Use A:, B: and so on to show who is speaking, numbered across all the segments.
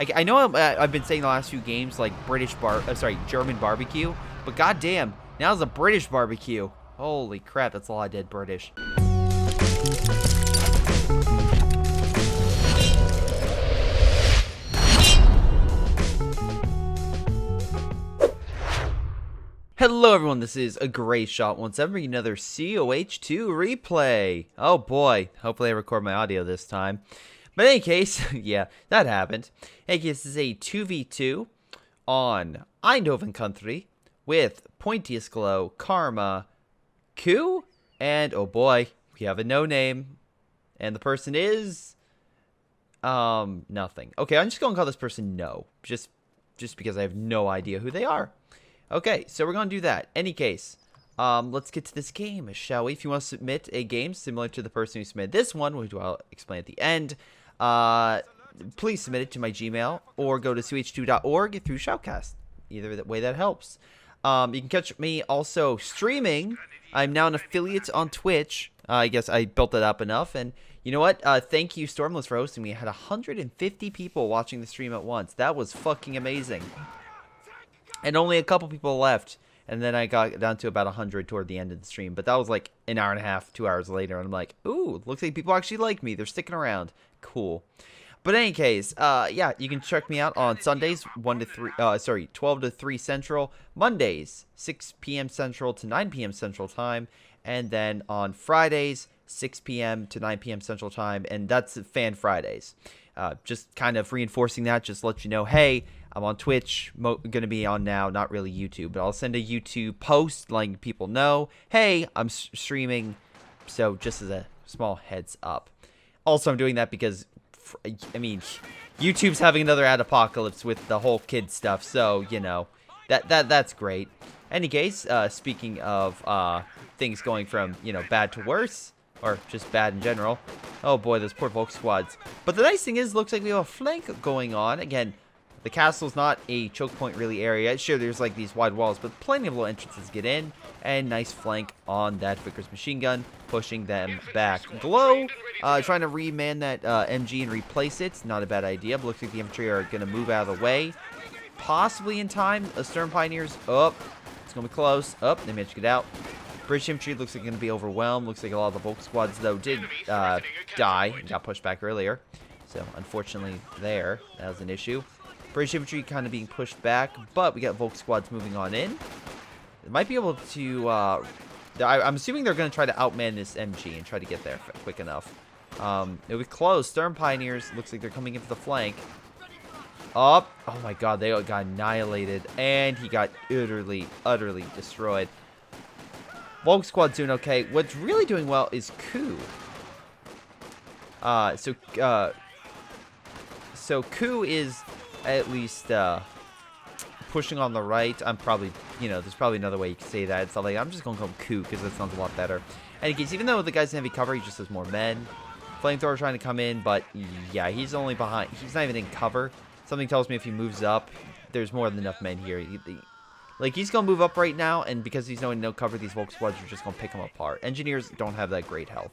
A: I know I've been saying the last few games like German barbecue, but goddamn, now it's a British barbecue. Holy crap, that's a lot of dead British. Hello everyone, this is a Greyshot once ever, another COH2 replay. Oh boy, hopefully I record my audio this time. But in any case, yeah, that happened. In any case, this is a 2v2 on Eindhoven country with Pointiest Glow, Karma, Q, and oh boy, we have a no name. And the person is nothing. Okay, I'm just gonna call this person No. Just because I have no idea who they are. Okay, so we're going to do that. Any case, let's get to this game, shall we? If you want to submit a game similar to the person who submitted this one, which I'll explain at the end, please submit it to my Gmail or go to ch2.org through Shoutcast. Either way that helps. You can catch me also streaming. I'm now an affiliate on Twitch. I guess I built that up enough. And you know what? Thank you, Stormless, for hosting me. I had 150 people watching the stream at once. That was fucking amazing. And only a couple people left. And then I got down to about 100 toward the end of the stream. But that was like an hour and a half, 2 hours later. And I'm like, ooh, looks like people actually like me. They're sticking around. Cool. But in any case, yeah, you can check me out on Sundays, 12 to 3 Central. Mondays, 6 p.m. Central to 9 p.m. Central Time. And then on Fridays, 6 p.m. to 9 p.m. Central Time. And that's Fan Fridays. Just kind of reinforcing that, just to let you know, hey, I'm on Twitch, going to be on now, not really YouTube, but I'll send a YouTube post letting people know, hey, I'm streaming, so just as a small heads up. Also, I'm doing that because, I mean, YouTube's having another ad apocalypse with the whole kid stuff, so, you know, that's great. Any case, speaking of things going from, you know, bad to worse, or just bad in general, oh boy, those poor Volk squads. But the nice thing is, looks like we have a flank going on, again. The castle's not a choke point really area. Sure, there's like these wide walls, but plenty of little entrances get in. And nice flank on that Vickers machine gun, pushing them back. Glow, trying to reman that MG and replace it. Not a bad idea, but looks like the infantry are going to move out of the way. Possibly in time. Stern Pioneers, up. It's going to be close. Up, they managed to get out. British infantry looks like going to be overwhelmed. Looks like a lot of the Volk squads, though, did die. Got pushed back earlier. So, unfortunately, that was an issue. British infantry kind of being pushed back, but we got Volk squads moving on in. They might be able to, I'm assuming they're going to try to outman this MG and try to get there quick enough. It was close. Stern Pioneers, looks like they're coming in for the flank. Up. Oh my god, they got annihilated, and he got utterly destroyed. Volk squad's doing okay. What's really doing well is Coup. So Coup is at least pushing on the right. I'm probably, you know, there's probably another way you can say that. It's not like, I'm just going to call him Coup because that sounds a lot better. And even though the guy's in heavy cover, he just has more men. Flamethrower trying to come in, but yeah, he's only behind. He's not even in cover. Something tells me if he moves up, there's more than enough men here. Like, he's going to move up right now, and because he's in no cover, these Volk squads are just going to pick him apart. Engineers don't have that great health.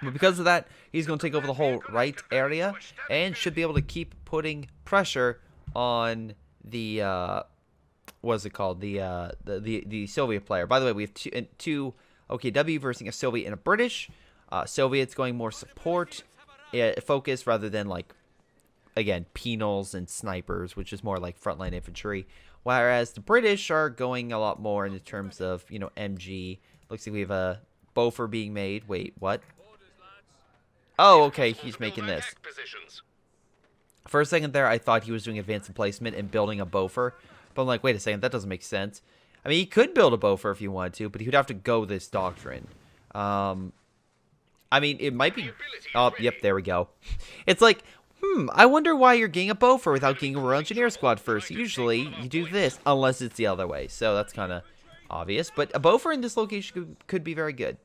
A: But because of that, he's going to take over the whole right area and should be able to keep putting pressure on the what's it called? The Soviet player. By the way, we have two OKW versus a Soviet and a British. Soviets going more support focus rather than like, again, penals and snipers, which is more like frontline infantry. Whereas the British are going a lot more in terms of, you know, MG. Looks like we have a Bofer being made. Wait, what? Oh, okay, he's making this. For a second there, I thought he was doing advanced emplacement and building a Bofer. But I'm like, wait a second, that doesn't make sense. I mean, he could build a Bofer if he wanted to, but he would have to go this doctrine. I mean, it might be... Oh, yep, there we go. It's like, I wonder why you're getting a Bofer without getting a Royal Engineer Squad first. Usually, you do this, unless it's the other way. So that's kind of obvious. But a Bofer in this location could be very good.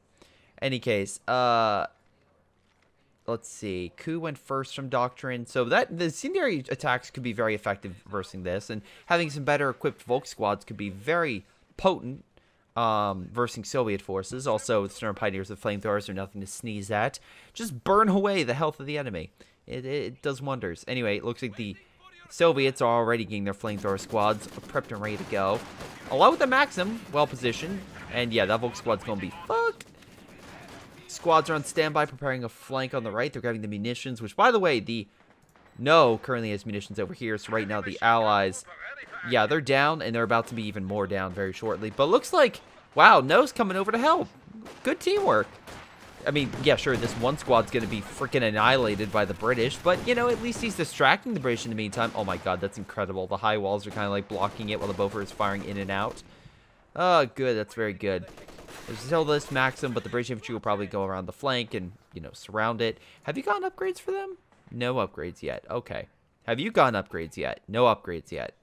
A: Any case, let's see. Coup went first from Doctrine. So the incendiary attacks could be very effective versus this. And having some better equipped Volk squads could be very potent versus Soviet forces. Also, Stern Pioneers with flamethrowers are nothing to sneeze at. Just burn away the health of the enemy. It does wonders. Anyway, it looks like the Soviets are already getting their flamethrower squads prepped and ready to go. Along with the Maxim, well positioned. And yeah, that Volk squad's going to be fucked. Squads are on standby, preparing a flank on the right. They're grabbing the munitions, which, by the way, the No currently has munitions over here. So right now the Allies, yeah, they're down, and they're about to be even more down very shortly. But looks like, wow, No's coming over to help. Good teamwork. I mean, yeah, sure, this one squad's going to be freaking annihilated by the British, but, you know, at least he's distracting the British in the meantime. Oh my god, that's incredible. The high walls are kind of like blocking it while the Beaufort is firing in and out. Oh, good, that's very good. There's still this Maxim, but the British infantry will probably go around the flank and, you know, surround it. Have you gotten upgrades for them? No upgrades yet. Okay. Have you gotten upgrades yet? No upgrades yet.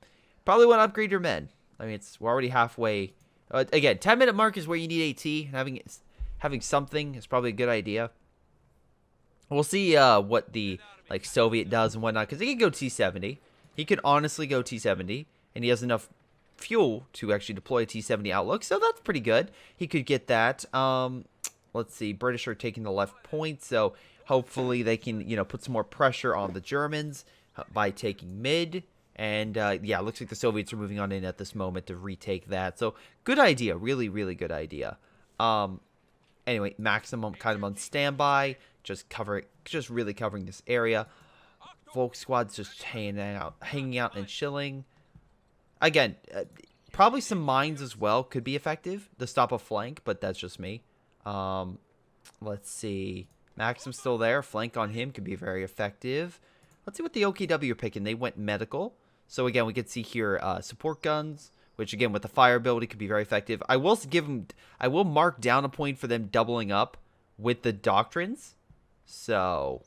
A: Probably want to upgrade your men. I mean, we're already halfway. Again, 10-minute mark is where you need AT. Having something is probably a good idea. We'll see what the Soviet does and whatnot, because he can go T-70. He could honestly go T-70, and he has enough fuel to actually deploy a T-70 Outlook, so that's pretty good. He could get that. Let's see. British are taking the left point, so hopefully they can, you know, put some more pressure on the Germans by taking mid. And, yeah, looks like the Soviets are moving on in at this moment to retake that. So, good idea. Really, really good idea. Anyway, Maximum kind of on standby. Just really covering this area. Volk squad's just hanging out and chilling. Again, probably some mines as well could be effective to stop a flank, but that's just me. Let's see. Maxim's still there. Flank on him could be very effective. Let's see what the OKW are picking. They went medical. So again, we could see here support guns, which again with the fire ability could be very effective. I will mark down a point for them doubling up with the doctrines. So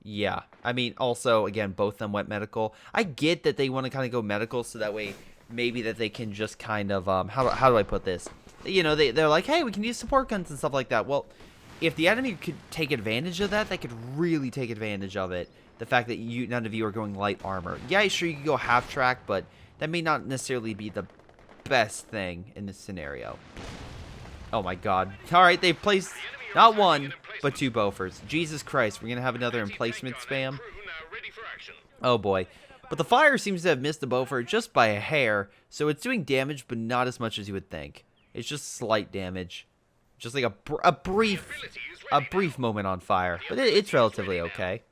A: yeah, I mean also again both of them went medical. I get that they want to kind of go medical so that way maybe that they can just kind of how do I put this? You know, they're like, hey, we can use support guns and stuff like that. Well, if the enemy could take advantage of that, they could really take advantage of it. The fact that none of you are going light armor. Yeah, sure, you can go half track, but that may not necessarily be the best thing in this scenario. Oh my god. Alright, they've placed not one, but two Beauforts. Jesus Christ, we're going to have another emplacement spam. Oh boy. But the fire seems to have missed the Beaufort just by a hair, so it's doing damage, but not as much as you would think. It's just slight damage. Just like a brief moment on fire, but it's relatively okay.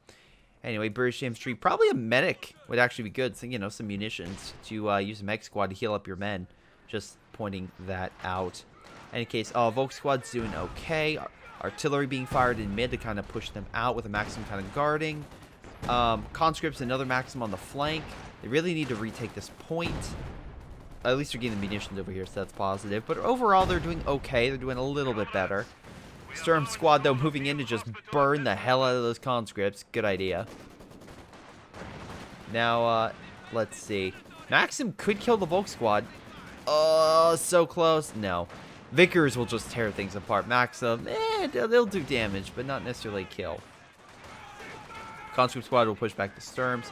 A: Anyway, British infantry, probably a medic would actually be good. So, you know, some munitions to use a mech squad to heal up your men. Just pointing that out. In any case, Volk squad's doing okay. Artillery being fired in mid to kind of push them out with a Maxim kind of guarding. Conscripts, another Maxim on the flank. They really need to retake this point. At least they're getting the munitions over here, so that's positive. But overall, they're doing okay. They're doing a little bit better. Sturm squad, though, moving in to just burn the hell out of those conscripts. Good idea. Now, let's see. Maxim could kill the Volk squad. Oh, so close. No. Vickers will just tear things apart. Maxim, they'll do damage, but not necessarily kill. Conscript squad will push back the Sturms.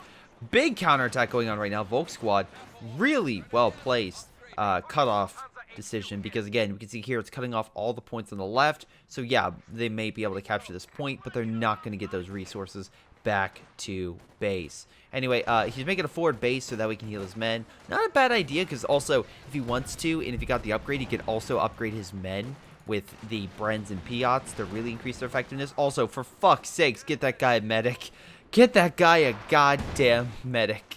A: Big counterattack going on right now. Volk squad, really well placed. Cutoff decision, because again we can see here it's cutting off all the points on the left, so yeah, they may be able to capture this point, but they're not going to get those resources back to base. Anyway, he's making a forward base so that we can heal his men. Not a bad idea, because also if he wants to, and if he got the upgrade, he could also upgrade his men with the Brens and Piats to really increase their effectiveness. Also, for fuck's sakes, get that guy a medic. Get that guy a goddamn medic.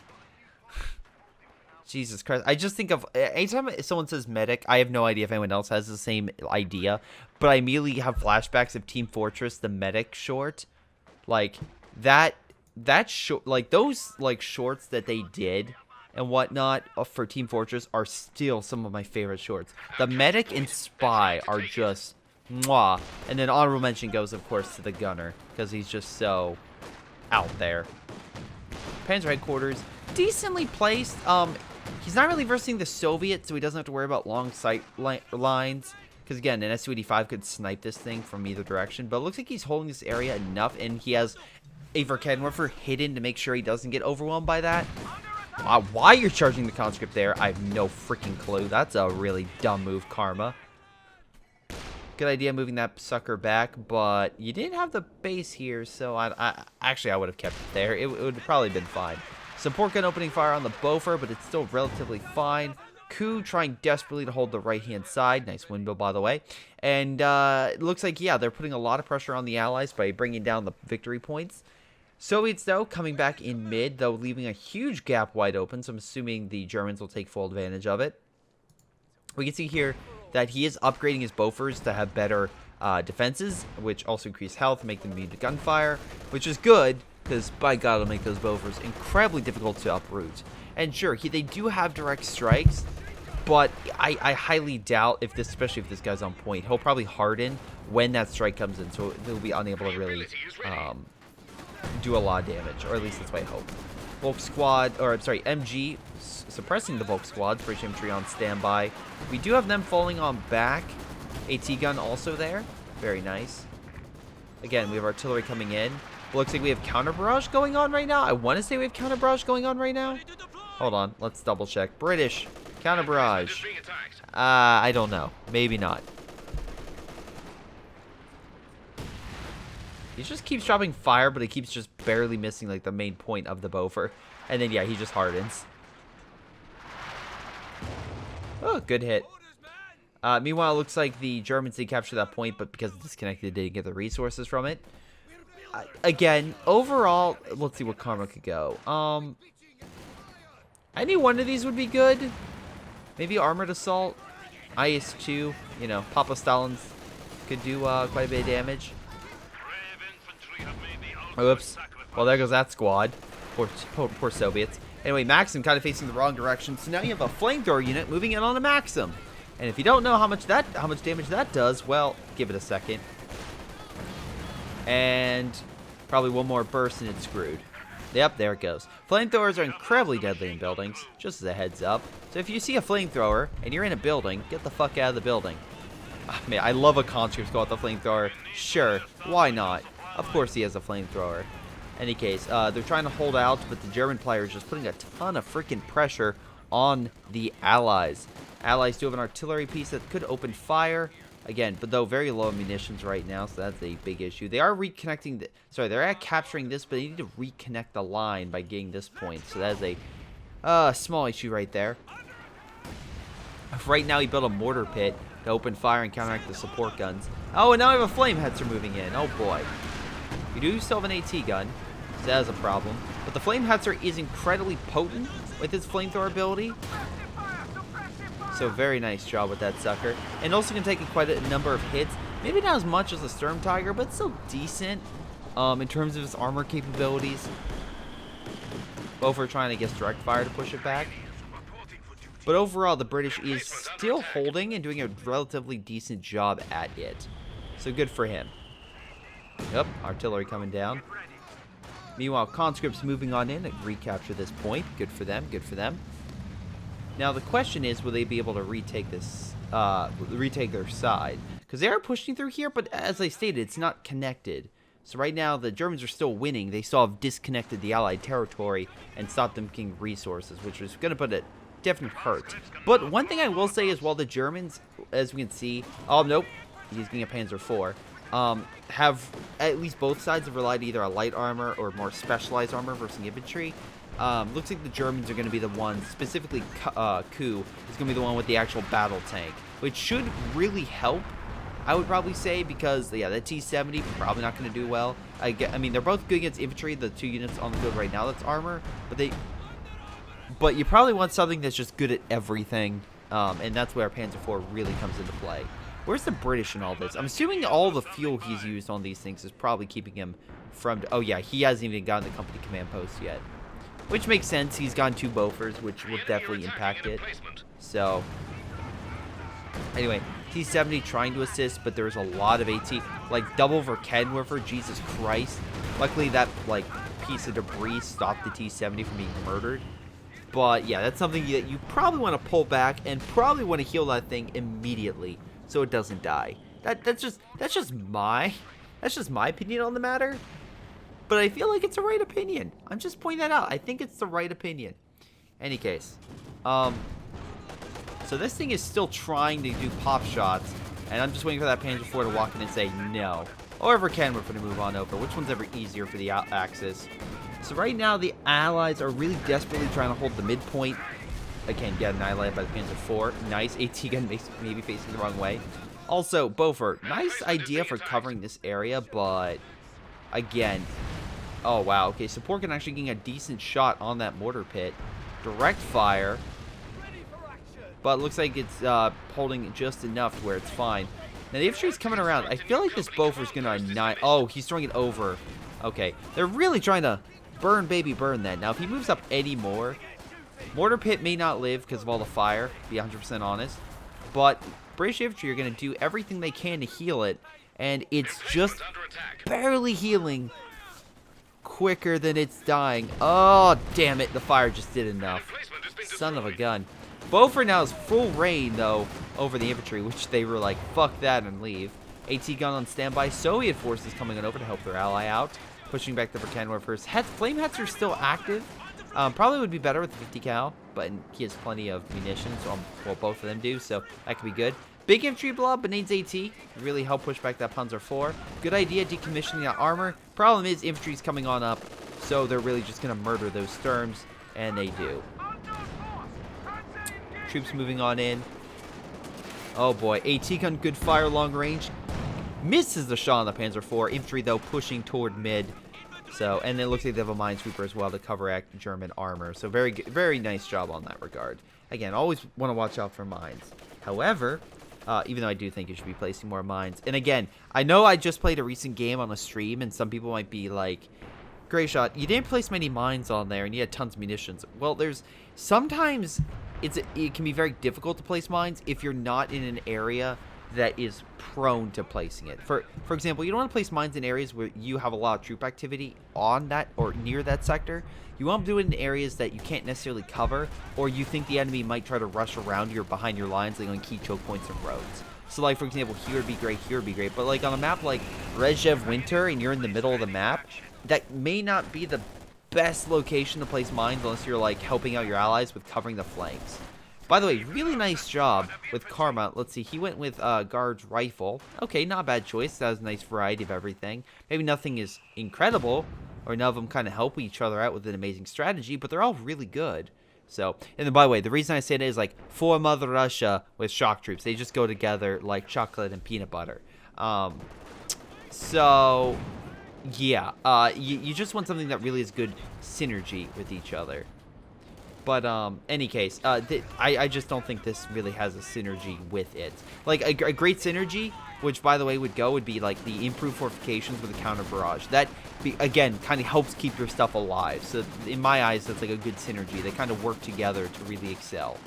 A: Jesus Christ. I just think of, anytime someone says medic, I have no idea if anyone else has the same idea, but I immediately have flashbacks of Team Fortress, the medic short. Like, that short, like, those, like, shorts that they did and whatnot for Team Fortress are still some of my favorite shorts. The medic and spy are just, mwah. And then honorable mention goes, of course, to the gunner, because he's just so out there. Panzer headquarters, decently placed. He's not really versing the Soviet, so he doesn't have to worry about long sight lines. Because, again, an Su-85 could snipe this thing from either direction. But it looks like he's holding this area enough, and he has a Verkenwerfer hidden to make sure he doesn't get overwhelmed by that. Why you're charging the conscript there, I have no freaking clue. That's a really dumb move, Karma. Good idea moving that sucker back, but you didn't have the base here, so actually I would have kept it there. It would have probably been fine. Support gun opening fire on the Boffer, but it's still relatively fine. Ku trying desperately to hold the right-hand side. Nice windmill, by the way. And it looks like, yeah, they're putting a lot of pressure on the Allies by bringing down the victory points. Soviets, though, coming back in mid, though, leaving a huge gap wide open, so I'm assuming the Germans will take full advantage of it. We can see here that he is upgrading his Bofors to have better defenses, which also increase health, make them immune to gunfire, which is good, because, by God, it'll make those Bofors incredibly difficult to uproot. And sure, they do have direct strikes, but I highly doubt, especially if this guy's on point, he'll probably harden when that strike comes in, so he'll be unable to really do a lot of damage, or at least that's what I hope. Volk squad, or I'm sorry, MG suppressing the Volk squads. British infantry on standby. We do have them falling on back. AT gun also there. Very nice. Again, we have artillery coming in. Looks like we have counter barrage going on right now. I want to say we have counter barrage going on right now. Hold on, let's double check. British counter barrage. I don't know. Maybe not. He just keeps dropping fire, but he keeps just barely missing like the main point of the Boffer. And then, yeah, he just hardens. Oh, good hit. Meanwhile, it looks like the Germans did capture that point, but because it's disconnected, they didn't get the resources from it. Again, overall, let's see where Karma could go. Any one of these would be good. Maybe Armored Assault. IS-2, you know, Papa Stalin's could do quite a bit of damage. Oops. Well, there goes that squad. Poor Soviets. Anyway, Maxim kind of facing the wrong direction. So now you have a flamethrower unit moving in on a Maxim. And if you don't know how much damage that does, well, give it a second. And probably one more burst and it's screwed. Yep, there it goes. Flamethrowers are incredibly deadly in buildings, just as a heads up. So if you see a flamethrower and you're in a building, get the fuck out of the building. Oh, man, I love a conscript go with the flamethrower. Sure, why not? Of course he has a flamethrower. Any case, they're trying to hold out, but the German player is just putting a ton of freaking pressure on the Allies. Allies do have an artillery piece that could open fire. Again, but though very low munitions right now, so that's a big issue. They are reconnecting, they're at capturing this, but they need to reconnect the line by getting this point. So that is a small issue right there. Right now, he built a mortar pit to open fire and counteract the support guns. Oh, and now we have a flame hetzer moving in. Oh boy. We do still have an AT gun, so that is a problem. But the flame hetzer is incredibly potent with its flamethrower ability. So very nice job with that sucker. And also can take quite a number of hits. Maybe not as much as the Sturm Tiger, but still decent in terms of its armor capabilities. Both are trying to get direct fire to push it back. But overall, the British is still holding and doing a relatively decent job at it. So good for him. Yep, artillery coming down. Meanwhile, conscripts moving on in and recapture this point. Good for them, good for them. Now the question is, will they be able to retake this, retake their side? Because they are pushing through here, but as I stated, it's not connected. So right now, the Germans are still winning. They still have disconnected the Allied territory and stopped them getting resources, which is going to put a definite hurt. But one thing I will say is, while the Germans, as we can see, oh nope, he's getting a Panzer IV, have at least both sides have relied either on light armor or more specialized armor versus infantry. Looks like the Germans are going to be the ones, specifically Ku is going to be the one with the actual battle tank, which should really help, I would probably say, because, yeah, that T-70 probably not going to do well. I mean, they're both good against infantry, the two units on the field right now that's armor, but you probably want something that's just good at everything, and that's where Panzer IV really comes into play. Where's the British in all this? I'm assuming all the fuel he's used on these things is probably keeping him from... Oh, yeah, he hasn't even gotten the company command post yet. Which makes sense. He's gotten 2 Bofors, which will definitely impact it. So, anyway, T-70 trying to assist, but there's a lot of AT. Like, double Verkehrwerfer, Jesus Christ. Luckily, that, like, piece of debris stopped the T-70 from being murdered. But, yeah, that's something that you probably want to pull back and probably want to heal that thing immediately so it doesn't die. That's just my opinion on the matter. But I feel like it's the right opinion. I'm just pointing that out. I think it's the right opinion. Any case. So this thing is still trying to do pop shots. And I'm just waiting for that Panzer IV to walk in and say no. Or if we're going to move on over. Which one's ever easier for the Axis? So right now, the Allies are really desperately trying to hold the midpoint. Again, get annihilated by the Panzer IV. Nice. AT gun maybe facing the wrong way. Also, Beaufort. Nice idea for covering this area, but again. Oh, wow. Okay, support can actually getting a decent shot on that mortar pit. Direct fire. But it looks like it's holding just enough where it's fine. Now, the infantry's coming around. I feel like this Beaufort's going to annihilate. Oh, he's throwing it over. Okay. They're really trying to burn, baby, burn that. Now, if he moves up any more, mortar pit may not live because of all the fire, to be 100% honest. But British infantry are going to do everything they can to heal it. And it's just barely healing quicker than it's dying. Oh, damn it. The fire just did enough. Son of a gun. Beaufort now has full reign, though, over the infantry, which they were like, fuck that and leave. AT gun on standby. Soviet forces coming on over to help their ally out. Pushing back the Britannia first. Flame hats are still active. Probably would be better with the 50 cal, but he has plenty of munitions. So well, both of them do, so that could be good. Big infantry blob, but needs AT. Really help push back that Panzer IV. Good idea decommissioning that armor. Problem is, infantry's coming on up, so they're really just going to murder those Sturms, and they do. Troops moving on in. Oh boy, AT gun, good fire, long range. Misses the shot on the Panzer IV. Infantry, though, pushing toward mid. So, and it looks like they have a minesweeper as well to cover German armor. So very, very nice job on that regard. Again, always want to watch out for mines. However, even though I do think you should be placing more mines. And again, I know I just played a recent game on a stream, and some people might be like, Greyshot, you didn't place many mines on there, and you had tons of munitions. Well, there's sometimes it can be very difficult to place mines if you're not in an area that is prone to placing it. For example, you don't want to place mines in areas where you have a lot of troop activity on that or near that sector. You want to do it in areas that you can't necessarily cover, or you think the enemy might try to rush around you or behind your lines, like on key choke points and roads. So, like, for example, here would be great, here would be great. But, like, on a map like Rezhev Winter, and you're in the middle of the map, that may not be the best location to place mines unless you're, like, helping out your allies with covering the flanks. By the way, really nice job with Karma. Let's see, he went with Guard's Rifle. Okay, not a bad choice. That was a nice variety of everything. Maybe nothing is incredible, or none of them kind of help each other out with an amazing strategy, but they're all really good. So, and then by the way, the reason I say that is like for Mother Russia with shock troops. They just go together like chocolate and peanut butter. So, yeah, you just want something that really is good synergy with each other. But, any case, I just don't think this really has a synergy with it. Like, a great synergy, which, by the way, would be, like, the improved fortifications with a counter barrage. That, again, kind of helps keep your stuff alive. So, in my eyes, that's, like, a good synergy. They kind of work together to really excel.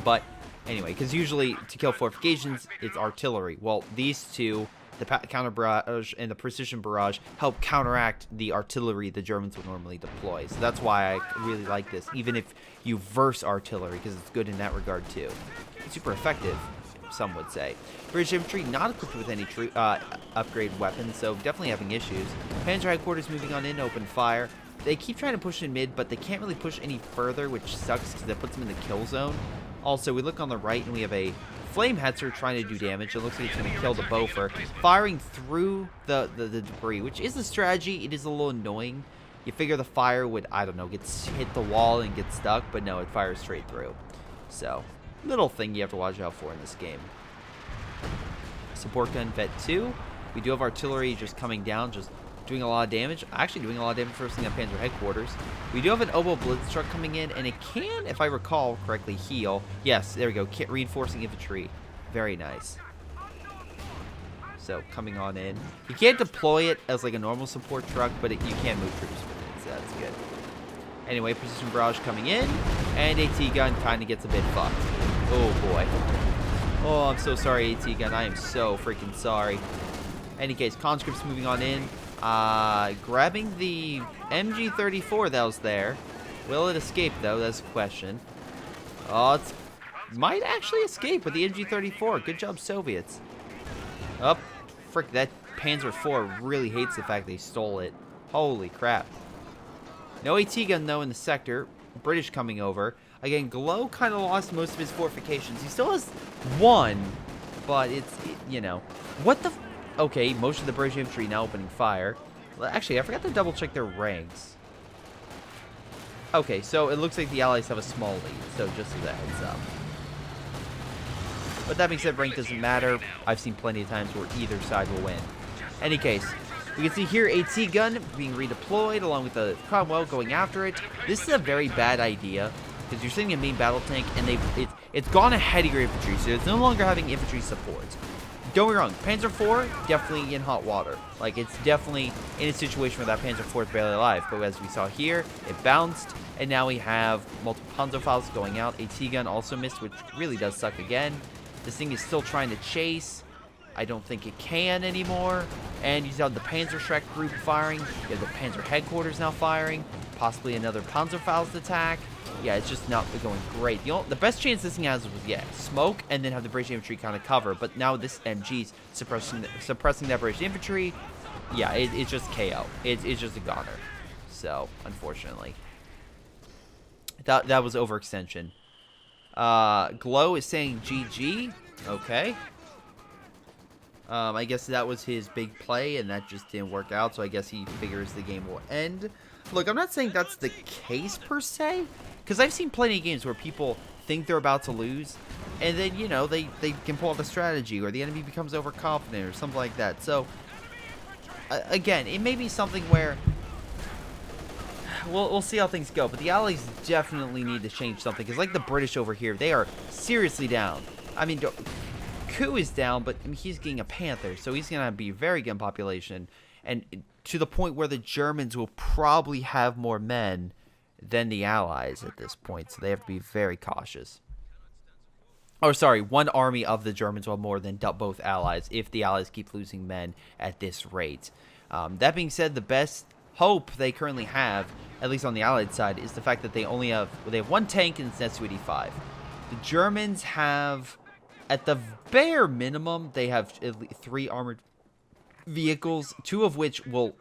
A: But, anyway, because usually, to kill fortifications, it's artillery. Well, these two, the counter barrage and the precision barrage, help counteract the artillery the Germans would normally deploy. So that's why I really like this, even if you verse artillery, because it's good in that regard too. It's super effective, some would say. British infantry not equipped with any upgrade weapons, so definitely having issues. Panzer headquarters moving on in, open fire. They keep trying to push in mid, but they can't really push any further, which sucks because that puts them in the kill zone. Also, we look on the right and we have a Flame Hetzer trying to do damage. It looks like it's going to kill the Beaufort. Firing through the debris, which is a strategy. It is a little annoying. You figure the fire would, I don't know, hit the wall and get stuck, but no, it fires straight through. So, little thing you have to watch out for in this game. Support gun Vet 2. We do have artillery just coming down, just doing a lot of damage. Actually doing a lot of damage first thing at Panzer headquarters. We do have an Oboe Blitz truck coming in, and it can, if I recall correctly, heal. Yes, there we go. Reinforcing infantry. Very nice. So, coming on in. You can't deploy it as like a normal support truck, but you can move troops with it, so that's good. Anyway, precision barrage coming in, and AT gun kind of gets a bit fucked. Oh boy. Oh, I'm so sorry, AT gun. I am so freaking sorry. Any case, conscripts moving on in. Grabbing the MG34 that was there. Will it escape, though? That's a question. Oh, it might actually escape with the MG34. Good job, Soviets. Oh, frick, that Panzer IV really hates the fact they stole it. Holy crap. No AT gun, though, in the sector. British coming over. Again, Glow kind of lost most of his fortifications. He still has one, but you know. What the... Okay, most of the British infantry now opening fire. Well, actually, I forgot to double check their ranks. Okay, so it looks like the Allies have a small lead, so just as a heads up. But that being said, rank doesn't matter. I've seen plenty of times where either side will win. Any case, we can see here AT gun being redeployed along with the Cromwell going after it. This is a very bad idea because you're sitting in a main battle tank and it's gone ahead of your infantry, so it's no longer having infantry support. Don't get me wrong, Panzer IV definitely in hot water. Like, it's definitely in a situation where that Panzer IV is barely alive. But as we saw here, it bounced, and now we have multiple Panzerfaust going out. AT gun also missed, which really does suck again. This thing is still trying to chase. I don't think it can anymore. And you have the Panzerschreck group firing. You have the Panzer headquarters now firing. Possibly another Panzerfaust attack. Yeah, it's just not going great. The best chance this thing has was, yeah, smoke and then have the British infantry kind of cover. But now this MG's suppressing that British infantry. Yeah, it's just KO. It's just a goner. So, unfortunately. That was overextension. Glow is saying GG. Okay. I guess that was his big play, and that just didn't work out, so I guess he figures the game will end. Look, I'm not saying that's the case, per se, because I've seen plenty of games where people think they're about to lose, and then, you know, they can pull off a strategy, or the enemy becomes overconfident, or something like that. So, again, it may be something where... We'll see how things go, but the Allies definitely need to change something, because like the British over here, they are seriously down. I mean, Coup is down, but I mean, he's getting a Panther, so he's going to be very good in population, and to the point where the Germans will probably have more men than the Allies at this point, so they have to be very cautious. Oh, sorry, one army of the Germans will have more than both Allies if the Allies keep losing men at this rate. That being said, the best hope they currently have, at least on the Allied side, is the fact that they have one tank and it's an Su-85. The Germans have, at the bare minimum, they have at least 3 armored vehicles, 2 of which will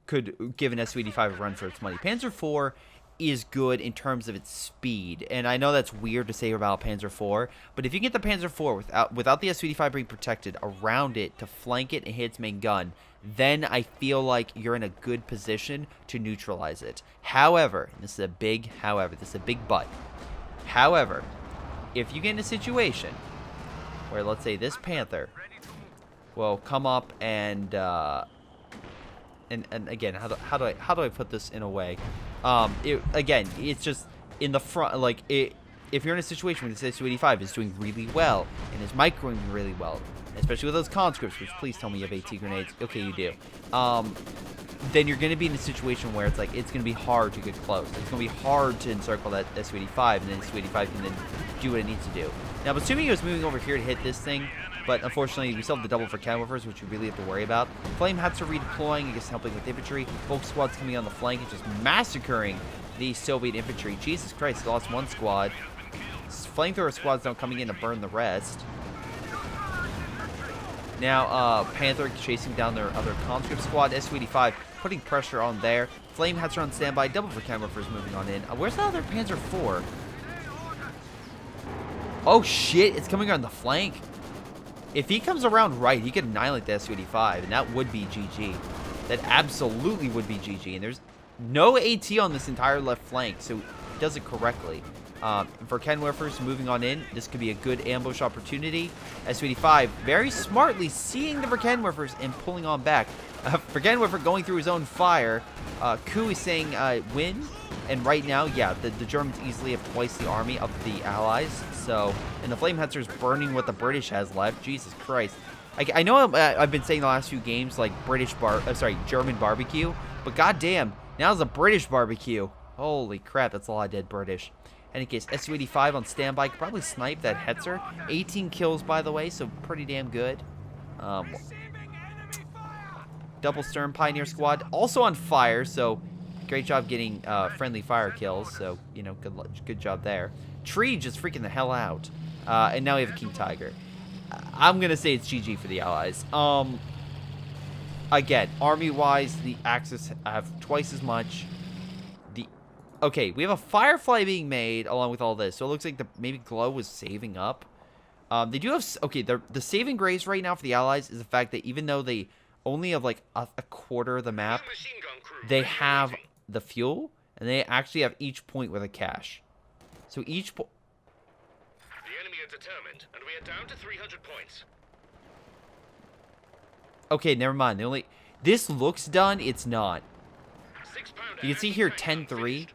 A: could give an Su-85 a run for its money. Panzer IV is good in terms of its speed, and I know that's weird to say about Panzer IV, but if you get the Panzer IV without the Su-85 being protected around it to flank it and hit its main gun, then I feel like you're in a good position to neutralize it. However, this is a big but. However, if you get in a situation where, let's say, this Panther will come up and again, how do I put this in a way? Again, it's just in the front, like if you're in a situation where this Su-85 is doing really well and is microing really well, especially with those conscripts, which please tell me you have AT grenades. Okay, you do. Then you're going to be in a situation where it's going to be hard to get close. It's going to be hard to encircle that Su-85, and then the Su-85 can then do what it needs to do. Now, I'm assuming it was moving over here to hit this thing, but unfortunately, we still have the double for Kenwerfers, which we really have to worry about. Flame Hats are redeploying, I guess helping with infantry. Volk squad's coming on the flank and just massacring the Soviet infantry. Jesus Christ, they lost 1 squad. Flamethrower squad's now coming in to burn the rest. Now, Panther chasing down their other conscript squad. Su-85 putting pressure on there. Flame Hats are on standby. Double for Kenwerfers moving on in. Where's the other Panzer IV? Oh, shit. It's coming on the flank. If he comes around right, he could annihilate the Su-85, and that would be GG. That absolutely would be GG. And there's no AT on this entire left flank, so he does it correctly. For Kenwerfers moving on in, this could be a good ambush opportunity. Su-85 very smartly seeing the Kenwerfers and pulling on back. For Kenwerfer going through his own fire, Coup is saying win. And right now, yeah, the Germans easily have twice the army of the Allies. So, and the Flame Hetzer's burning what the British has left. Jesus Christ. I know I've been saying the last few games, like, German barbecue. But goddamn, now's a British barbecue. Holy crap, that's a lot of dead British. In any case, Su-85 on standby. Could probably snipe that Hetzer. 18 kills, by the way, so pretty damn good. Double Stern Pioneer Squad also on fire, so great job getting friendly fire kills. So, you know, good job there. Tree just freaking the hell out. And now we have a King Tiger. I'm going to say it's GG for the Allies. Again, army-wise, the Axis have twice as much. Okay, we have a Firefly being made along with all this. So it looks like maybe Glow was saving up. They do have... Okay, the saving grace right now for the Allies is the fact that even though they only have, like, a quarter of the map, they have the fuel, and they actually have each point with a cache. So each point...
B: The enemy are determined, and we are down to 300 points.
A: Okay, never mind. The only... This looks done, it's not. You can see here 10-3.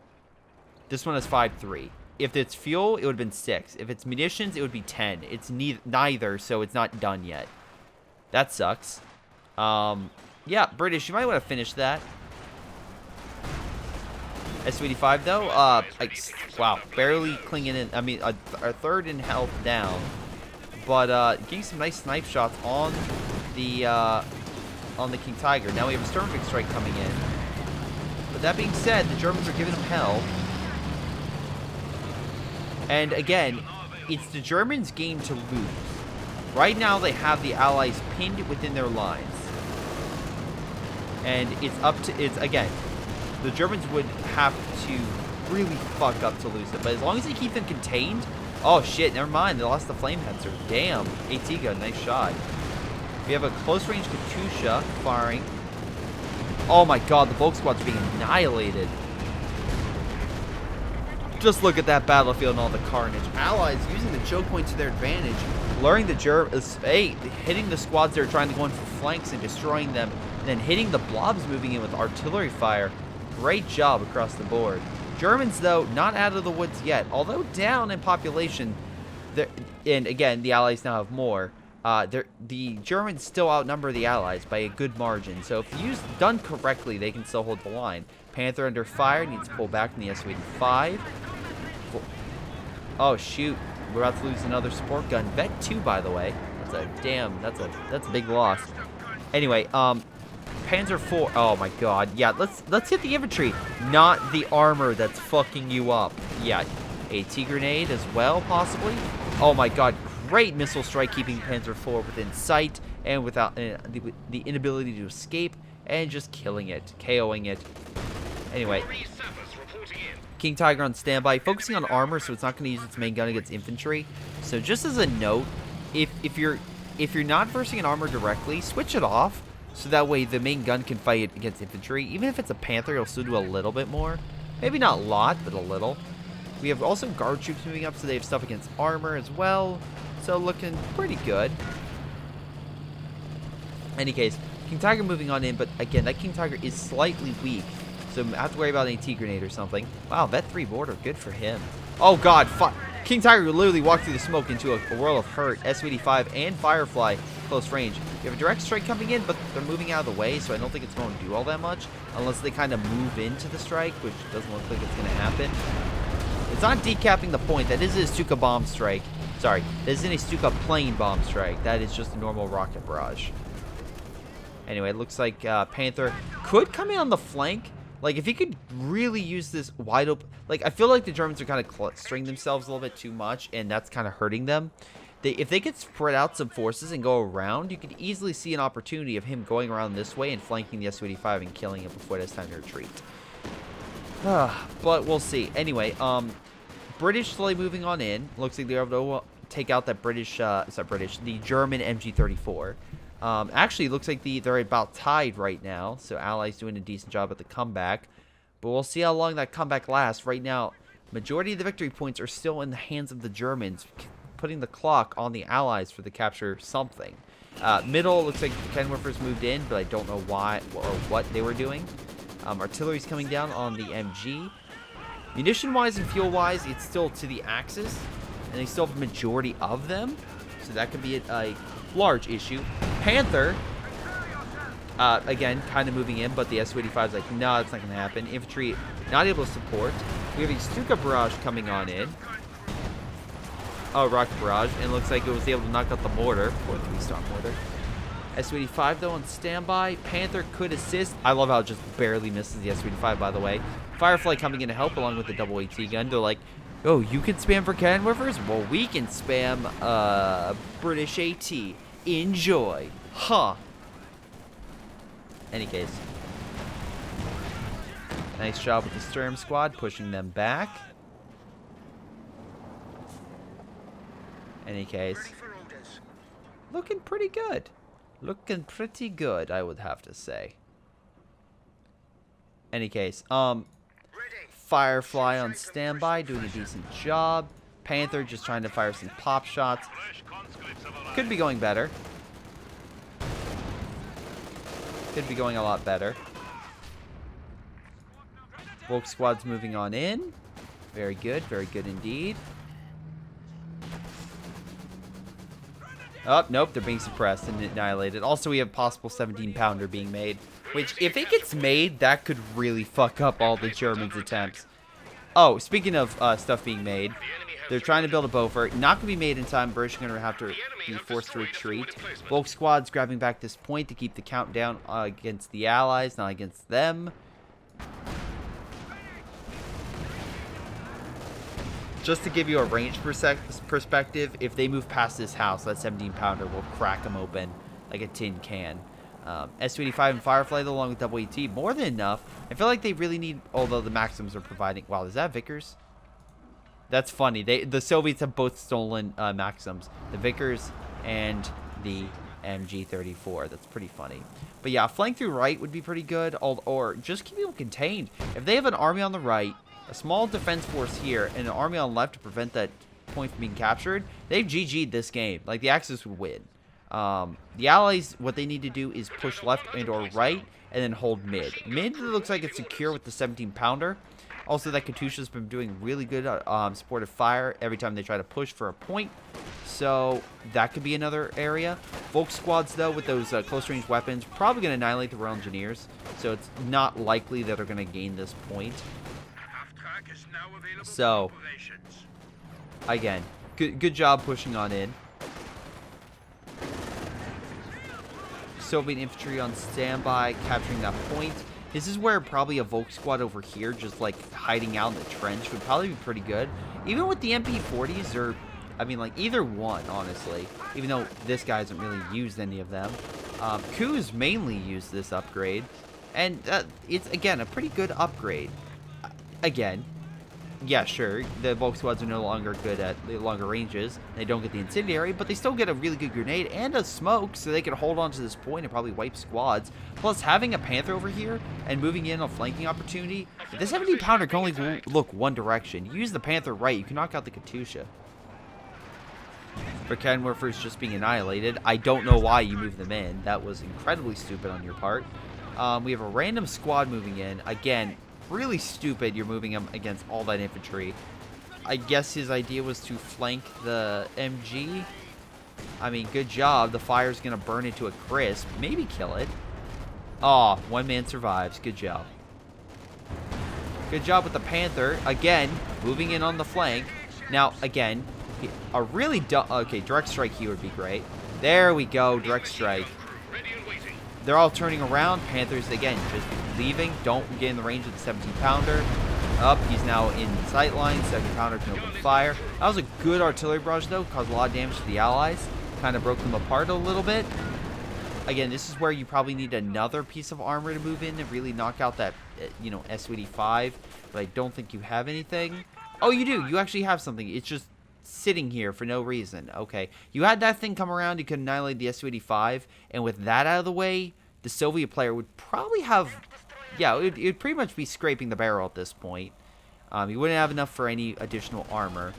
A: This one is 5-3. If it's fuel, it would have been 6. If it's munitions, it would be 10. It's neither, so it's not done yet. That sucks. Yeah, British, you might want to finish that. S-85 though, wow, barely clinging in. I mean, a third in health down, but getting some nice snipe shots on the King Tiger. Now we have a Sturmwind strike coming in. But that being said, the Germans are giving him hell. And again, it's the Germans' game to lose. Right now, they have the Allies pinned within their lines. And it's again, the Germans would have to really fuck up to lose it. But as long as they keep them contained... Oh, shit, never mind. They lost the Flamehenser. Damn. AT gun, nice shot. We have a close-range Katusha firing. Oh, my God. The Volk squad's being annihilated. Just look at that battlefield and all the carnage. Allies using the choke point to their advantage. Luring the Germans... Hey, hitting the squads that are trying to go in for flanks and destroying them. And then hitting the blobs moving in with artillery fire. Great job across the board. Germans, though, not out of the woods yet. Although down in population, and again, the Allies now have more. The Germans still outnumber the Allies by a good margin. So if done correctly, they can still hold the line. Panther under fire, needs to pull back from the Su-85. Oh, shoot. We're about to lose another support gun. Vet 2, by the way. That's a big loss. Anyway, Panzer 4. Oh my God. Yeah, let's hit the infantry, not the armor that's fucking you up. Yeah, AT grenade as well, possibly. Oh my God. Great missile strike, keeping Panzer 4 within sight and without the inability to escape, and just killing it, KOing it. Anyway, King Tiger on standby, focusing on armor, so it's not going to use its main gun against infantry. So just as a note, if you're not versing an armor directly, switch it off. So that way the main gun can fight against infantry. Even if it's a Panther, it'll still do a little bit more. Maybe not a lot, but a little. We have also guard troops moving up, so they have stuff against armor as well. So looking pretty good. Any case, King Tiger moving on in, but again, that King Tiger is slightly weak. So I have to worry about an AT grenade or something. Wow, Vet 3 border, good for him. Oh God, fuck. King Tiger literally walked through the smoke into a world of hurt. Su-85 and Firefly close range. You have a direct strike coming in, but they're moving out of the way, so I don't think it's going to do all that much. Unless they kind of move into the strike, which doesn't look like it's going to happen. It's not decapping the point. That is a Stuka bomb strike. Sorry, that isn't a Stuka plane bomb strike. That is just a normal rocket barrage. Anyway, it looks like Panther could come in on the flank. Like, if he could really use this wide open... Like, I feel like the Germans are kind of clustering themselves a little bit too much, and that's kind of hurting them. If they could spread out some forces and go around, you could easily see an opportunity of him going around this way and flanking the Su-85 and killing it before it has time to retreat. But we'll see. Anyway, British slowly moving on in. Looks like they're able to take out that the German MG-34. Actually, looks like they're about tied right now, so Allies doing a decent job at the comeback. But we'll see how long that comeback lasts. Right now, majority of the victory points are still in the hands of the Germans, putting the clock on the Allies for the capture something. Middle, looks like the Kenwerfers moved in, but I don't know why or what they were doing. Artillery's coming down on the MG. Munition-wise and fuel-wise, it's still to the Axis, and they still have a majority of them, so that could be a large issue. Panther, again, kind of moving in, but the Su-85 is like, no, it's not going to happen. Infantry, not able to support. We have a Stuka barrage coming on in. Oh, rocket barrage, and it looks like it was able to knock out the mortar, or the 3-star mortar. Su-85, though, on standby. Panther could assist. I love how it just barely misses the Su-85, by the way. Firefly coming in to help, along with the double AT gun. They're like, oh, you can spam for cannon whiffers? Well, we can spam British AT. Enjoy. Huh. Any case. Nice job with the Sturm squad, pushing them back. Any case. looking pretty good. Looking pretty good, I would have to say. Any case, Firefly on standby, doing a decent job. Panther just trying to fire some pop shots. Could be going better. Could be going a lot better. Volk squad's moving on in. Very good indeed. Oh, nope, they're being suppressed and annihilated. Also, we have possible 17-pounder being made. Which, if it gets made, that could really fuck up all the Germans' attempts. Oh, speaking of stuff being made, they're trying to build a Beaufort. Not going to be made in time. British are going to have to be forced to retreat. Volk squad's grabbing back this point to keep the count down against the Allies, not against them. Just to give you a range perspective, if they move past this house, that 17-pounder will crack them open like a tin can. S285 and Firefly, though, along with WhiteHotD, more than enough. I feel like they really need, although the Maxims are providing. Wow, is that Vickers? That's funny. The Soviets have both stolen Maxims, the Vickers and the MG34. That's pretty funny. But yeah, flank through right would be pretty good, or just keep them contained. If they have an army on the right, a small defense force here, and an army on the left to prevent that point from being captured, they've GG'd this game. Like, the Axis would win. The Allies, what they need to do is push left and or right, and then hold mid. Mid looks like it's secure with the 17-pounder. Also, that Katyusha's been doing really good supportive fire every time they try to push for a point. So, that could be another area. Volk squads, though, with those close-range weapons, probably going to annihilate the Royal Engineers. So, it's not likely that they're going to gain this point. So, again, good job pushing on in. Soviet infantry on standby, capturing that point. This is where probably a Volk squad over here, just like hiding out in the trench, would probably be pretty good. Even with the MP40s, or, I mean, like either one, honestly. Even though this guy hasn't really used any of them. Ku's mainly used this upgrade. And it's, again, a pretty good upgrade. Again, yeah, sure, the Volk squads are no longer good at the longer ranges. They don't get the incendiary, but they still get a really good grenade and a smoke, so they can hold on to this point and probably wipe squads. Plus, having a Panther over here and moving in a flanking opportunity, the 17-pounder can only look one direction. You use the Panther right, you can knock out the Katyusha. For Kenwerfer's just being annihilated, I don't know why you move them in. That was incredibly stupid on your part. We have a random squad moving in. Again, really stupid you're moving him against all that infantry. I guess his idea was to flank the MG. I mean, good job. The fire's going to burn it to a crisp. Maybe kill it. Aw, one man survives. Good job. Good job with the Panther. Again, moving in on the flank. Now, again, a really okay, direct strike here would be great. There we go, direct strike. They're all turning around. Panthers, again, just leaving. Don't get in the range of the 17-pounder. Up, he's now in sight line. 17-pounder can open fire. That was a good artillery barrage, though. Caused a lot of damage to the Allies. Kind of broke them apart a little bit. Again, this is where you probably need another piece of armor to move in and really knock out that, you know, S285. But I don't think you have anything. Oh, you do. You actually have something. It's just sitting here for no reason. Okay. You had that thing come around. You could annihilate the S285. And with that out of the way, the Soviet player would probably have... Yeah, it would pretty much be scraping the barrel at this point. He wouldn't have enough for any additional armor.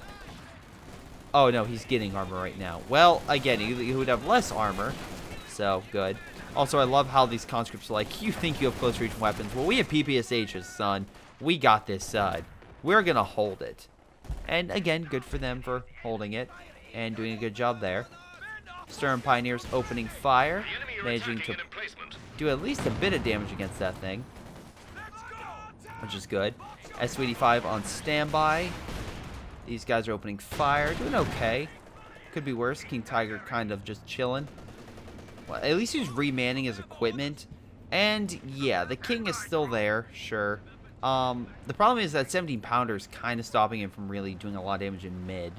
A: Oh, no, he's getting armor right now. Well, again, he would have less armor. So, good. Also, I love how these conscripts are like, you think you have close-range weapons. Well, we have PPSHs, son. We got this side. We're going to hold it. And, again, good for them for holding it and doing a good job there. Stern Pioneers opening fire, managing to do at least a bit of damage against that thing, which is good. S285 on standby. These guys are opening fire, doing okay. Could be worse. King Tiger kind of just chilling. Well, at least he's remanning his equipment. And yeah, the king is still there, sure. The problem is that 17-pounder is kind of stopping him from really doing a lot of damage in mid.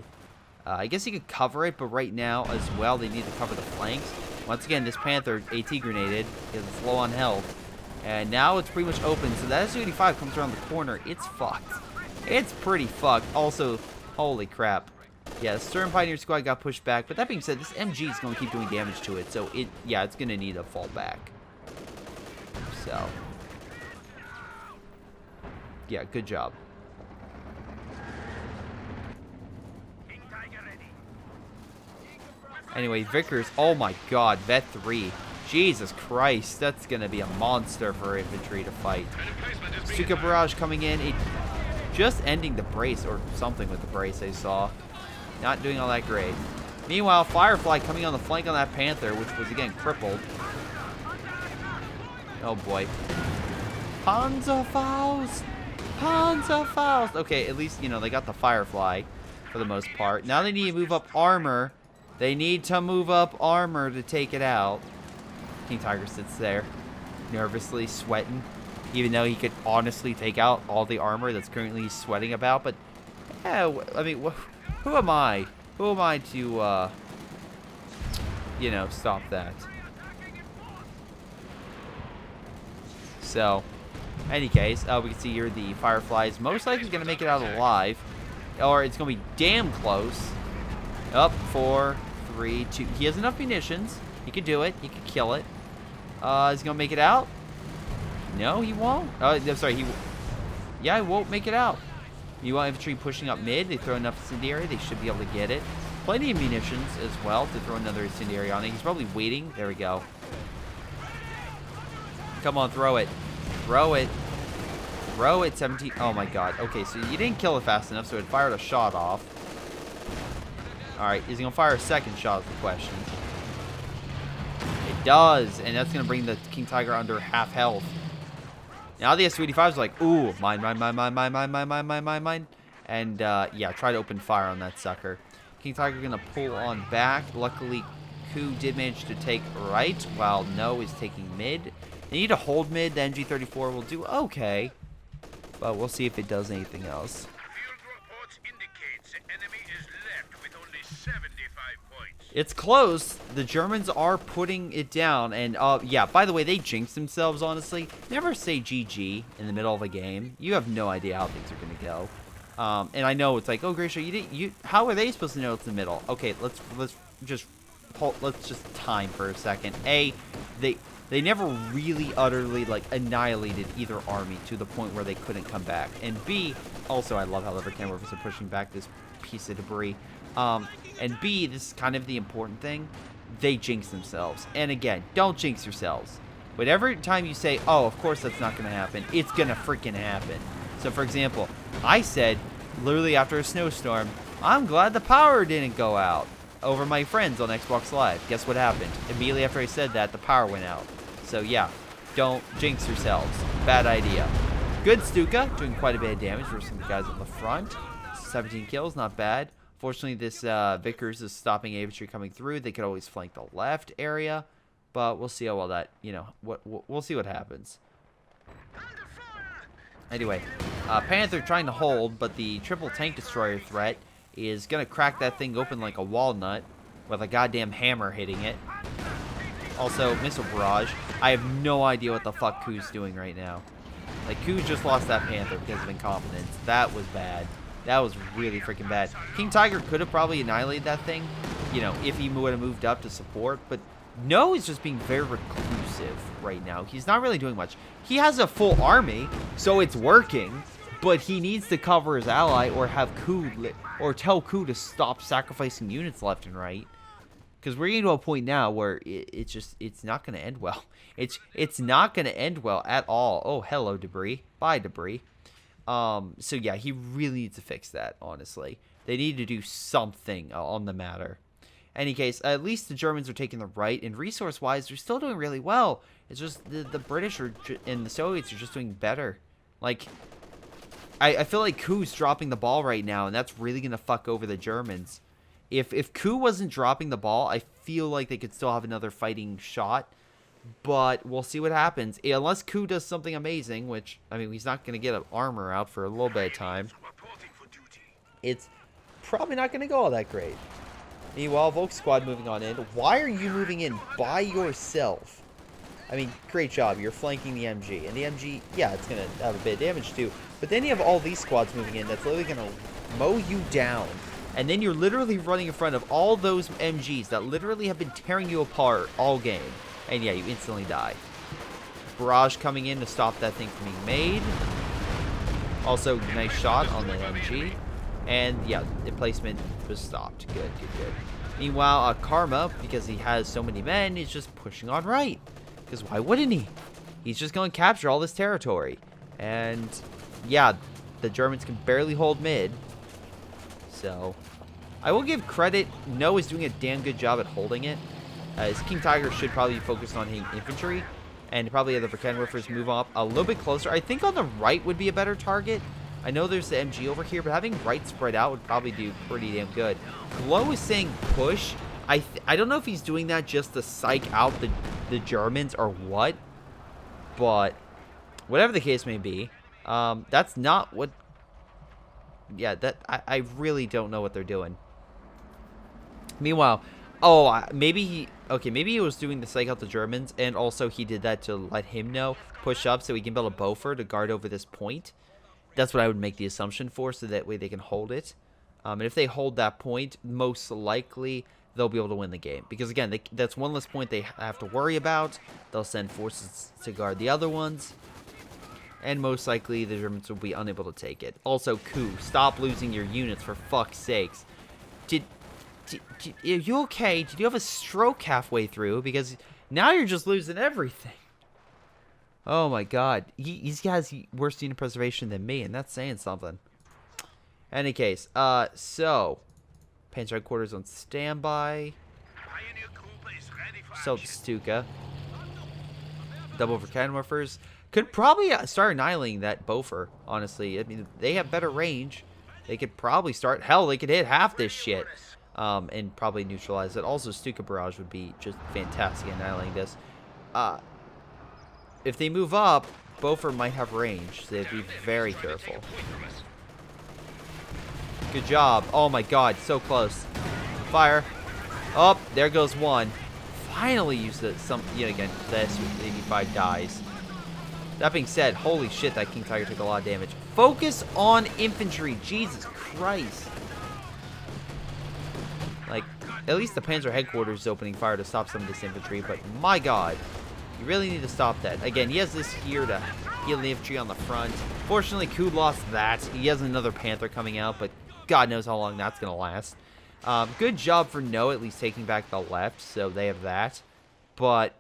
A: I guess he could cover it, but right now as well, they need to cover the flanks. Once again, this Panther AT grenaded because it's low on health. And now it's pretty much open. So that S285 comes around the corner. It's fucked. It's pretty fucked. Also, holy crap. Yeah, the Stern Pioneer squad got pushed back. But that being said, this MG is going to keep doing damage to it. So, it's going to need a fall back. So, yeah, good job. Anyway, Vickers, oh my god, Vet 3. Jesus Christ, that's going to be a monster for infantry to fight. Stuka Barrage coming in, just ending the brace, or something with the brace I saw. Not doing all that great. Meanwhile, Firefly coming on the flank on that Panther, which was again crippled. Oh boy. Panzerfaust! Panzerfaust! Okay, at least, you know, they got the Firefly for the most part. Now they need to move up armor. They need to move up armor to take it out. King Tiger sits there, nervously sweating, even though he could honestly take out all the armor that's currently sweating about. But, yeah, I mean, who am I? Who am I to, you know, stop that? So, any case, we can see here the Firefly is most likely going to make it out alive. Or it's going to be damn close. Up, 4, 3, 2. He has enough munitions. He could do it. He could kill it. Is he going to make it out? No, he won't. I'm sorry. Yeah, he won't make it out. You want infantry pushing up mid. They throw enough incendiary. They should be able to get it. Plenty of munitions as well to throw another incendiary on it. He's probably waiting. There we go. Come on, throw it. Throw it. Throw it, 17. Oh my god. Okay, so you didn't kill it fast enough, so it fired a shot off. Alright, is he going to fire a second shot is the question. It does, and that's going to bring the King Tiger under half health. Now the S-285 is like, ooh, mine. And, yeah, try to open fire on that sucker. King Tiger going to pull on back. Luckily, Ku did manage to take right, while No is taking mid. They need to hold mid. The MG-34 will do okay. But we'll see if it does anything else.
B: Field reports indicate the enemy is left with only 75 points.
A: It's close. The Germans are putting it down. And, yeah, by the way, they jinxed themselves, honestly. Never say GG in the middle of a game. You have no idea how things are going to go. And I know it's like, oh, Greyshot, how are they supposed to know it's the middle? Okay, let's just time for a second. They never really utterly, like, annihilated either army to the point where they couldn't come back. And B, also, I love how the camera was pushing back this piece of debris. And B, this is kind of the important thing, they jinx themselves. And again, don't jinx yourselves. But every time you say, oh, of course that's not going to happen, it's going to freaking happen. So, for example, I said, literally after a snowstorm, I'm glad the power didn't go out over my friends on Xbox Live. Guess what happened? Immediately after I said that, the power went out. So, yeah, don't jinx yourselves. Bad idea. Good Stuka, doing quite a bit of damage for some guys on the front. 17 kills, not bad. Fortunately, this Vickers is stopping infantry coming through. They could always flank the left area. But we'll see how well that, you know, we'll see what happens. Anyway, Panther trying to hold, but the triple tank destroyer threat is going to crack that thing open like a walnut with a goddamn hammer hitting it. Also, missile barrage. I have no idea what the fuck Ku's doing right now. Like, Ku just lost that Panther because of incompetence. That was bad. That was really freaking bad. King Tiger could have probably annihilated that thing, you know, if he would have moved up to support. But No is just being very reclusive right now. He's not really doing much. He has a full army, so it's working. But he needs to cover his ally or have Ku, or tell Ku to stop sacrificing units left and right. Because we're getting to a point now where it's not going to end well. It's not going to end well at all. Oh, hello, debris. Bye, debris. So yeah, he really needs to fix that, honestly. They need to do something on the matter. Any case, at least the Germans are taking the right, and resource-wise, they're still doing really well. It's just the British and the Soviets are just doing better. Like, I feel like Ku's dropping the ball right now, and that's really going to fuck over the Germans. If Ku wasn't dropping the ball, I feel like they could still have another fighting shot. But we'll see what happens. Unless Ku does something amazing, which, I mean, he's not going to get an armor out for a little bit of time. It's probably not going to go all that great. Meanwhile, Volk Squad moving on in. Why are you moving in by yourself? I mean, great job. You're flanking the MG. And the MG, yeah, it's going to have a bit of damage too. But then you have all these squads moving in. That's literally going to mow you down And then you're literally running in front of all those MGs that literally have been tearing you apart all game. And yeah, you instantly die. Barrage coming in to stop that thing from being made. Also, nice shot on the MG. And yeah, emplacement was stopped. Good, good, good. Meanwhile, Karma, because he has so many men, is just pushing on right. Because why wouldn't he? He's just going to capture all this territory. And yeah, the Germans can barely hold mid. So, I will give credit. No is doing a damn good job at holding it. As King Tiger should probably be focused on hitting infantry. And probably have the Verkenwerfers move up a little bit closer. I think on the right would be a better target. I know there's the MG over here, but having right spread out would probably do pretty damn good. Glow is saying push. I don't know if he's doing that just to psych out the Germans or what. But whatever the case may be, that's not what... Yeah, I really don't know what they're doing. Meanwhile, maybe he... Okay, maybe he was doing the psych out the Germans, and also he did that to let him know, push up so he can build a Boffer to guard over this point. That's what I would make the assumption for, so that way they can hold it. And if they hold that point, most likely they'll be able to win the game. Because again, that's one less point they have to worry about. They'll send forces to guard the other ones. And most likely the Germans will be unable to take it. Also, Coup, stop losing your units for fuck's sakes. Are you okay? Did you have a stroke halfway through? Because now you're just losing everything. Oh my god. He has worse unit preservation than me, and that's saying something. Any case, so Panzer headquarters on standby. So Stuka. Double Verkenwerfers. Could probably start annihilating that Boffer, honestly. I mean, they have better range. They could probably start... Hell, they could hit half this shit. And probably neutralize it. Also, Stuka Barrage would be just fantastic at annihilating this. If they move up, Boffer might have range, so they have to be very careful. Good job. Oh my god, so close. Fire. Oh, there goes one. Finally use yet again, the Su-85 dies. That being said, holy shit, that King Tiger took a lot of damage. Focus on infantry. Jesus Christ. Like, at least the Panzer headquarters is opening fire to stop some of this infantry, but my god, you really need to stop that. Again, he has this here to heal the infantry on the front. Fortunately, Coup lost that. He has another Panther coming out, but god knows how long that's going to last. Good job for No at least taking back the left, so they have that. But,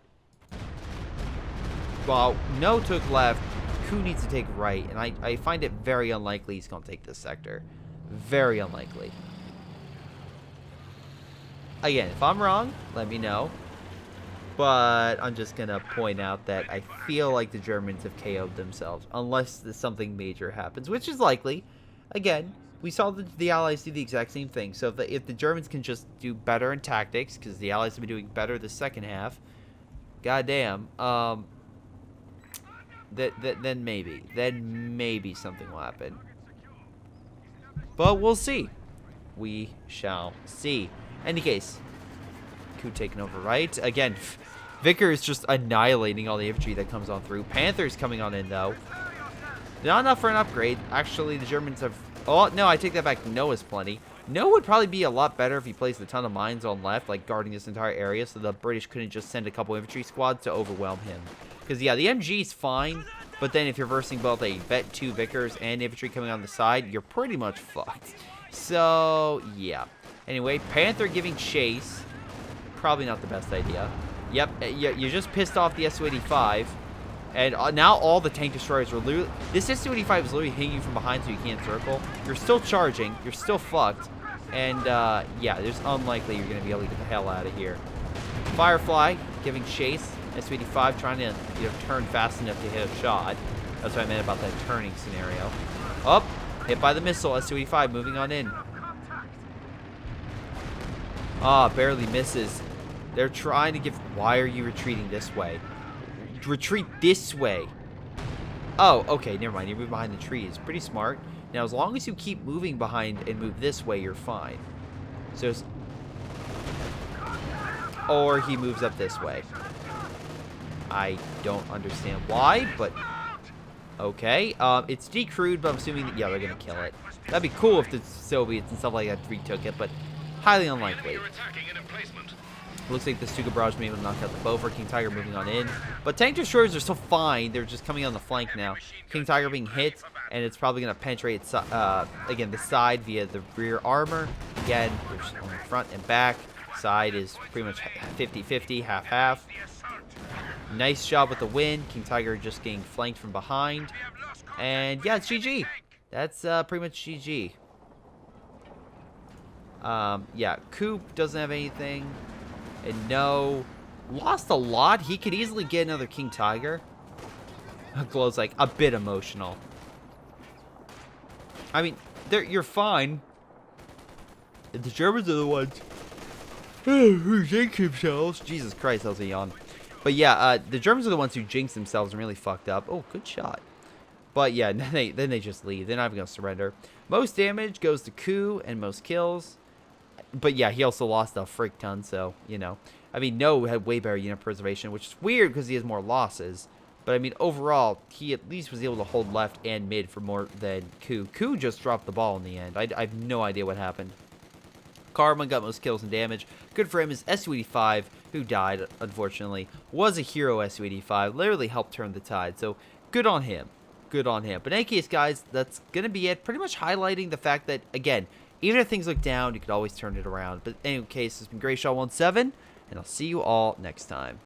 A: while No took left, Coup needs to take right, and I find it very unlikely he's going to take this sector. Very unlikely. Again, if I'm wrong, let me know. But I'm just going to point out that I feel like the Germans have KO'd themselves. Unless something major happens, which is likely. Again, we saw the Allies do the exact same thing. So if the Germans can just do better in tactics, because the Allies have been doing better the second half, goddamn, then maybe something will happen. But we'll see. We shall see. Any case, Coup taking over right. Again, Vicker is just annihilating all the infantry that comes on through. Panther's coming on in, though. Not enough for an upgrade. Actually, the Germans have... Oh, no, I take that back. No is plenty. No would probably be a lot better if he placed a ton of mines on left, like guarding this entire area, so the British couldn't just send a couple infantry squads to overwhelm him. Because, yeah, the MG's fine, but then if you're versing both a Vet 2 Vickers and infantry coming on the side, you're pretty much fucked. So, yeah. Anyway, Panther giving chase. Probably not the best idea. Yep, you just pissed off the Su-85. And now all the tank destroyers are literally... This Su-85 is literally hitting you from behind so you can't circle. You're still charging. You're still fucked. And, yeah, there's unlikely you're going to be able to get the hell out of here. Firefly giving chase. Su-85 trying to, turn fast enough to hit a shot. That's what I meant about that turning scenario. Up. Hit by the missile. Su-85 moving on in. Barely misses. They're trying to give... Why are you retreating this way? Retreat this way. Oh, okay, never mind. You move behind the tree. It's pretty smart. Now, as long as you keep moving behind and move this way, you're fine. So, or he moves up this way. I don't understand why, but... Okay, it's decrewed, but I'm assuming that, yeah, they're gonna kill it. That'd be cool if the Soviets and stuff like that retook it, but highly unlikely. Looks like the Stuka Barrage may have knocked out the bow for King Tiger moving on in. But tank destroyers are still fine. They're just coming on the flank now. King Tiger being hit, and it's probably going to penetrate, again, the side via the rear armor. Again, there's on the front and back. Side is pretty much 50-50, half-half. Nice job with the win. King Tiger just getting flanked from behind. And yeah, it's GG. That's pretty much GG. Yeah, Coop doesn't have anything. And no, lost a lot. He could easily get another King Tiger. Glow's like a bit emotional. I mean, you're fine. The Germans are the ones who jinx themselves. Jesus Christ, that was a yawn. But yeah, the Germans are the ones who jinxed themselves and really fucked up. Oh, good shot. But yeah, then they just leave. They're not even gonna surrender. Most damage goes to Ku and most kills. But yeah, he also lost a frick ton, so, you know. I mean, No had way better unit preservation, which is weird because he has more losses. But I mean, overall, he at least was able to hold left and mid for more than Ku. Ku just dropped the ball in the end. I have no idea what happened. Karma got most kills and damage. Good for him is SU-85, who died, unfortunately. Was a hero SU-85, literally helped turn the tide, so good on him. Good on him. But in any case, guys, that's going to be it. Pretty much highlighting the fact that, again, even if things look down, you could always turn it around. But in any case, this has been Greyshot17, and I'll see you all next time.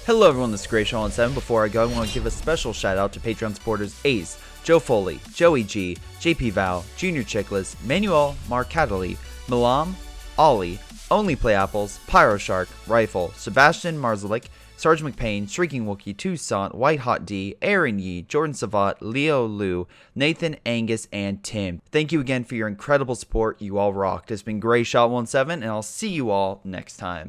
A: Hello everyone, this is Greyshot17. Before I go, I want to give a special shout out to Patreon supporters Ace, Joe Foley, Joey G, JP Vaal, jrchicklis, Manuel, Mark Cataly, Milam, Ollie, Onlyplayapples, Pyroshark, Rifle, Sebastian Marzalik, sgtMcPain, Streakingwookie, Toussaint, WhiteHotD, Aaron Yee, Jordan Savat, Leo Liu, Nathan, Angus, and Tim. Thank you again for your incredible support. You all rocked. It's been Greyshot17, and I'll see you all next time.